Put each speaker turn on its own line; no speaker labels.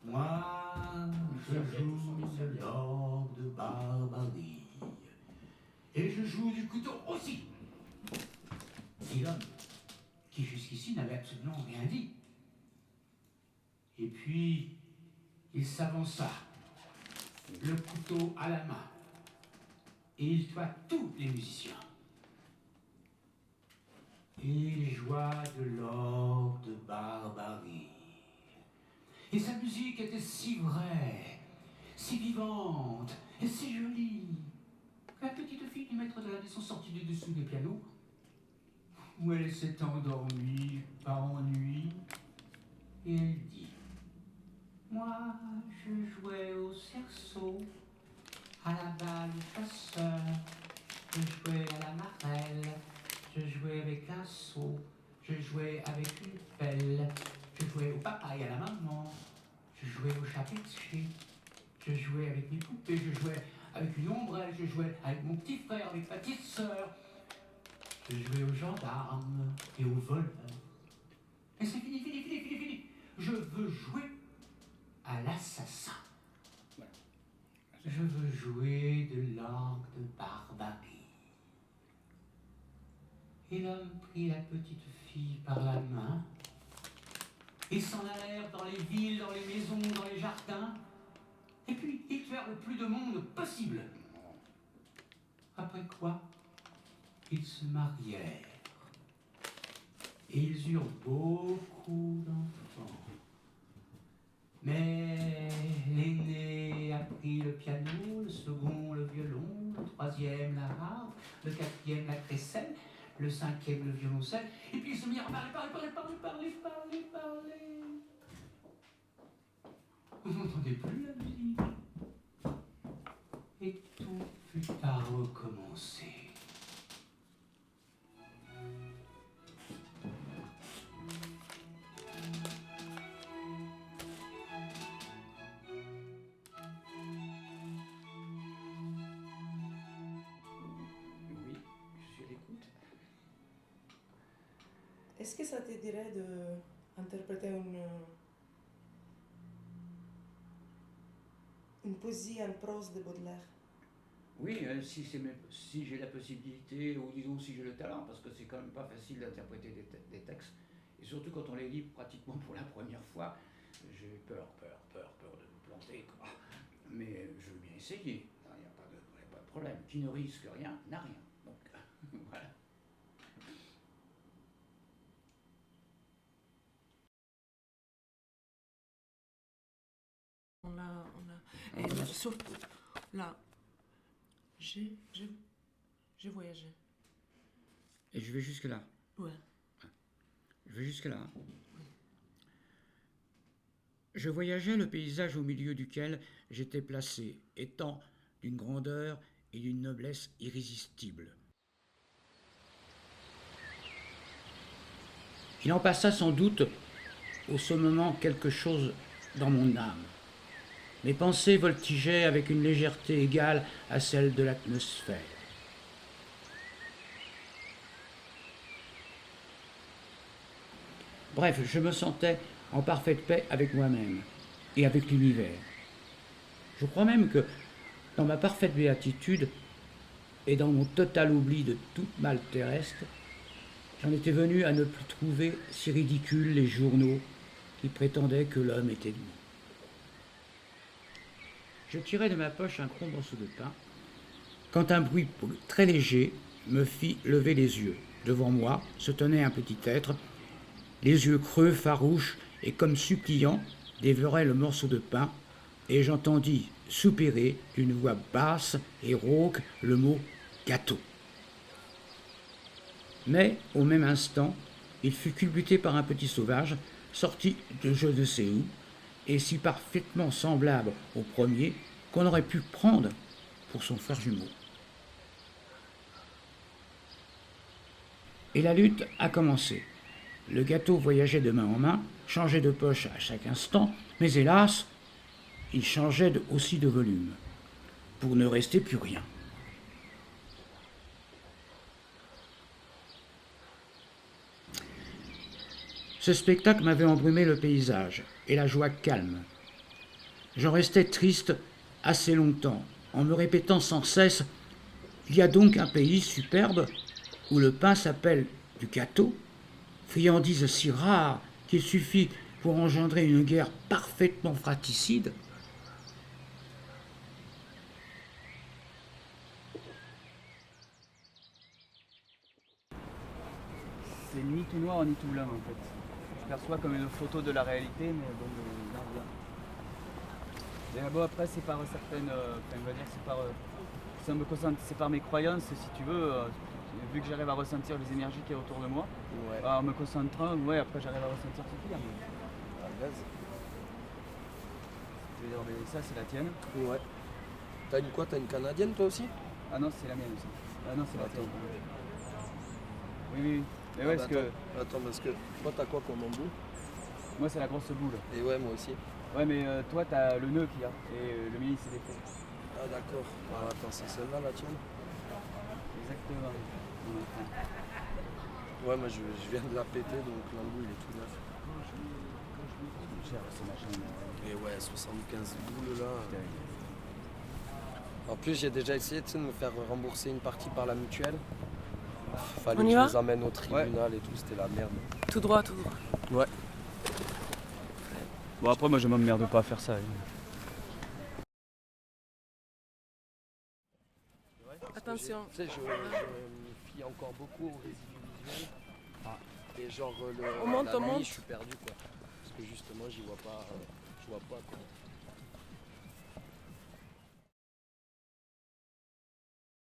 Moi, je joue l'orgue de barbarie. Et je joue du couteau aussi. Dit l'homme, qui jusqu'ici n'avait absolument rien dit. Et puis, il s'avança, le couteau à la main, et il tua tous les musiciens. Et il joua de l'orgue de barbarie. Et sa musique était si vraie, si vivante, et si jolie. La petite fille du maître de la maison sortit du dessous du piano, où elle s'est endormie par ennui, et elle dit: moi, je jouais au cerceau, à la balle au chasseur, je jouais à la marelle, je jouais avec un seau, je jouais avec une pelle, je jouais au papa et à la maman, je jouais au chat péché, je jouais avec mes poupées, je jouais avec une ombrelle, je jouais avec mon petit frère, avec ma petite sœur, je jouais aux gendarmes et aux voleurs. Et c'est fini, fini, fini, fini, fini. Je veux jouer à l'assassin. Je veux jouer de l'orgue de barbarie. Et l'homme prit la petite fille par la main et s'en allèrent dans les villes, dans les maisons, dans les jardins. Et puis ils tuèrent le plus de monde possible. Après quoi, ils se marièrent. Et ils eurent beaucoup d'enfants. Mais l'aîné apprit le piano, le second le violon, le troisième la harpe, le quatrième la crécelle, le cinquième le violoncelle, et puis ils se mirent à parler. Vous n'entendez plus la musique. Et tout fut à recommencer.
Oui, je suis à l'écoute.
Est-ce que ça te dirait d'interpréter une poésie en prose de Baudelaire?
Oui, si j'ai la possibilité, ou disons si j'ai le talent, parce que c'est quand même pas facile d'interpréter des textes, et surtout quand on les lit pratiquement pour la première fois, j'ai peur de me planter, quoi. Mais je veux bien essayer, il n'y a pas de problème. Qui ne risque rien n'a rien. Donc voilà.
Et surtout, là, j'ai voyagé.
Et je vais jusque là.
Ouais.
Je vais jusque là. Je voyageais le paysage au milieu duquel j'étais placé, étant d'une grandeur et d'une noblesse irrésistibles. Il en passa sans doute au ce moment quelque chose dans mon âme. Mes pensées voltigeaient avec une légèreté égale à celle de l'atmosphère. Bref, je me sentais en parfaite paix avec moi-même et avec l'univers. Je crois même que, dans ma parfaite béatitude et dans mon total oubli de tout mal terrestre, j'en étais venu à ne plus trouver si ridicules les journaux qui prétendaient que l'homme était doux. Je tirai de ma poche un gros morceau de pain, quand un bruit très léger me fit lever les yeux. Devant moi se tenait un petit être, les yeux creux, farouches et comme suppliant, dévorait le morceau de pain, et j'entendis soupirer d'une voix basse et rauque le mot « gâteau ». Mais, au même instant, il fut culbuté par un petit sauvage, sorti de je ne sais où, et si parfaitement semblable au premier qu'on aurait pu prendre pour son frère jumeau. Et la lutte a commencé. Le gâteau voyageait de main en main, changeait de poche à chaque instant, mais hélas, il changeait aussi de volume, pour ne rester plus rien. Ce spectacle m'avait embrumé le paysage et la joie calme. J'en restais triste assez longtemps, en me répétant sans cesse « Il y a donc un pays superbe où le pain s'appelle du gâteau, friandise si rare qu'il suffit pour engendrer une guerre parfaitement fratricide. »
C'est ni tout noir ni tout blanc en fait. Je perçois comme une photo de la réalité, mais bon, bien. Et bon, après, c'est par certaines. On va dire, c'est par mes croyances, si tu veux. Vu que j'arrive à ressentir les énergies qui est autour de moi,
Ouais.
en me concentrant, après j'arrive à ressentir ce qu'il y a.
Vas-y.
Je veux dire, mais ça, c'est la tienne.
Ouais. T'as une quoi? T'as une canadienne toi aussi?
Ah non, c'est la mienne aussi. Ah non, c'est la
Attends.
tienne. Oui. Mais ouais, parce que
Attends, parce que toi t'as quoi comme embout?
moi, c'est la grosse boule.
Et ouais, moi aussi.
Ouais, mais toi, t'as le nœud qu'il y a. Et le mien, c'est l'effet.
Ah d'accord. Ah, attends, c'est celle-là la tienne?
Exactement.
Ouais, moi je viens de la péter, donc l'embout il est tout neuf.
Cher, ce machin.
Et ouais, 75 boules là. En plus, j'ai déjà essayé de me faire rembourser une partie par la mutuelle. Fallait
On
que
y
je
va
les emmène au tribunal et tout, c'était la merde.
Tout droit, tout droit.
Ouais.
Bon, après, moi, je m'emmerde pas à faire ça.
Attention.
Tu sais, je me fie encore beaucoup au résidu visuel. Et genre,
On monte,
la
on
nuit,
monte.
je suis perdu quoi. Parce que justement, j'y vois pas, je vois pas quoi.